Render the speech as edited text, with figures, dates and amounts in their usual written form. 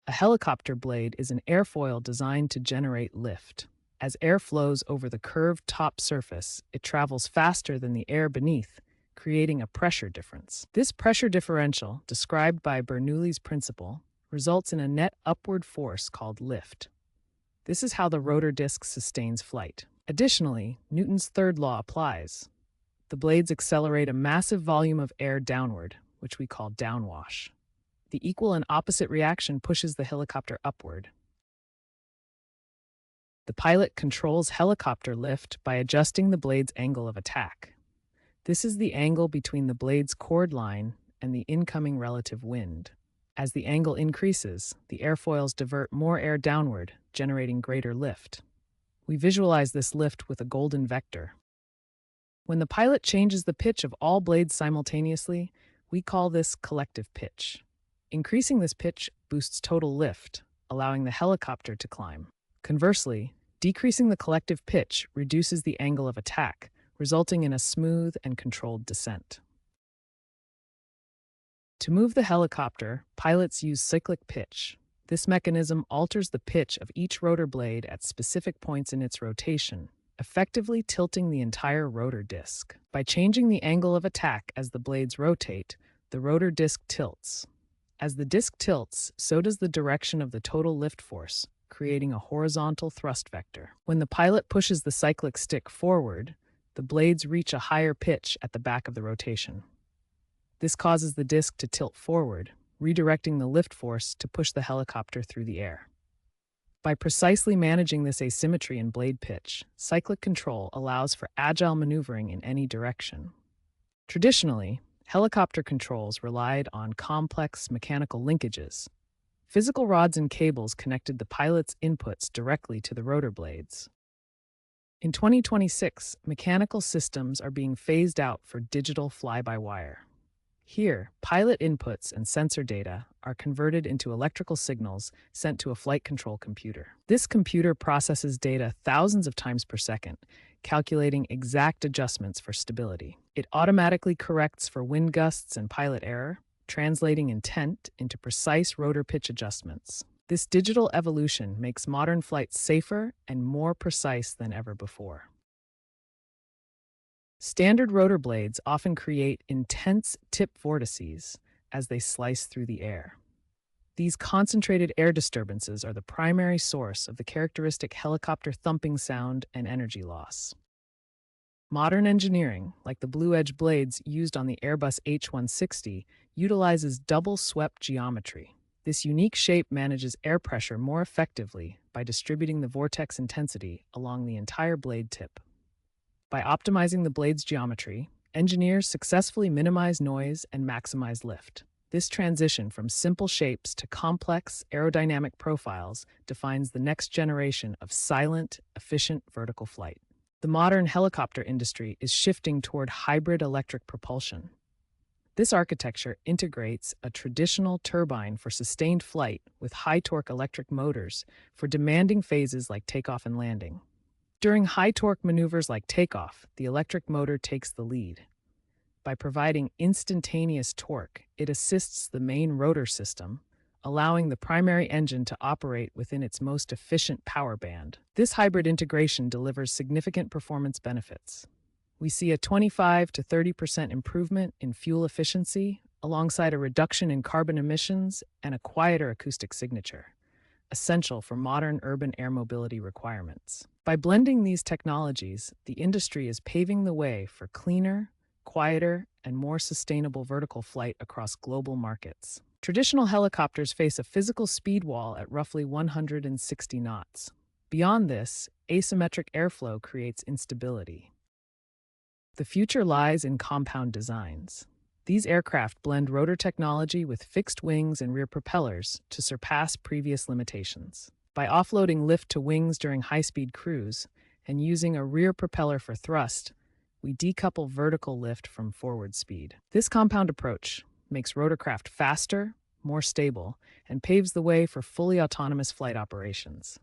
A helicopter blade is an airfoil designed to generate lift. As air flows over the curved top surface, it travels faster than the air beneath, creating a pressure difference. This pressure differential, described by Bernoulli's principle, results in a net upward force called lift. This is how the rotor disc sustains flight. Additionally, Newton's third law applies. The blades accelerate a massive volume of air downward, which we call downwash. The equal and opposite reaction pushes the helicopter upward. The pilot controls helicopter lift by adjusting the blade's angle of attack. This is the angle between the blade's chord line and the incoming relative wind. As the angle increases, the airfoils divert more air downward, generating greater lift. We visualize this lift with a golden vector. When the pilot changes the pitch of all blades simultaneously, we call this collective pitch. Increasing this pitch boosts total lift, allowing the helicopter to climb. Conversely, decreasing the collective pitch reduces the angle of attack, resulting in a smooth and controlled descent. To move the helicopter, pilots use cyclic pitch. This mechanism alters the pitch of each rotor blade at specific points in its rotation, effectively tilting the entire rotor disc. By changing the angle of attack as the blades rotate, the rotor disc tilts. As the disc tilts, so does the direction of the total lift force, creating a horizontal thrust vector. When the pilot pushes the cyclic stick forward, the blades reach a higher pitch at the back of the rotation. This causes the disc to tilt forward, redirecting the lift force to push the helicopter through the air. By precisely managing this asymmetry in blade pitch, cyclic control allows for agile maneuvering in any direction. Traditionally, helicopter controls relied on complex mechanical linkages. Physical rods and cables connected the pilot's inputs directly to the rotor blades. In 2026, mechanical systems are being phased out for digital fly-by-wire. Here, pilot inputs and sensor data are converted into electrical signals sent to a flight control computer. This computer processes data thousands of times per second, calculating exact adjustments for stability. It automatically corrects for wind gusts and pilot error, translating intent into precise rotor pitch adjustments. This digital evolution makes modern flights safer and more precise than ever before. Standard rotor blades often create intense tip vortices as they slice through the air. These concentrated air disturbances are the primary source of the characteristic helicopter thumping sound and energy loss. Modern engineering, like the Blue Edge blades used on the Airbus H160, utilizes double-swept geometry. This unique shape manages air pressure more effectively by distributing the vortex intensity along the entire blade tip. By optimizing the blade's geometry, engineers successfully minimize noise and maximize lift. This transition from simple shapes to complex aerodynamic profiles defines the next generation of silent, efficient vertical flight. The modern helicopter industry is shifting toward hybrid electric propulsion. This architecture integrates a traditional turbine for sustained flight with high-torque electric motors for demanding phases like takeoff and landing. During high-torque maneuvers like takeoff, the electric motor takes the lead. By providing instantaneous torque, it assists the main rotor system, allowing the primary engine to operate within its most efficient power band. This hybrid integration delivers significant performance benefits. We see a 25 to 30% improvement in fuel efficiency, alongside a reduction in carbon emissions and a quieter acoustic signature, essential for modern urban air mobility requirements. By blending these technologies, the industry is paving the way for cleaner, quieter, and more sustainable vertical flight across global markets. Traditional helicopters face a physical speed wall at roughly 160 knots. Beyond this, asymmetric airflow creates instability. The future lies in compound designs. These aircraft blend rotor technology with fixed wings and rear propellers to surpass previous limitations. By offloading lift to wings during high-speed cruise and using a rear propeller for thrust, we decouple vertical lift from forward speed. This compound approach makes rotorcraft faster, more stable, and paves the way for fully autonomous flight operations.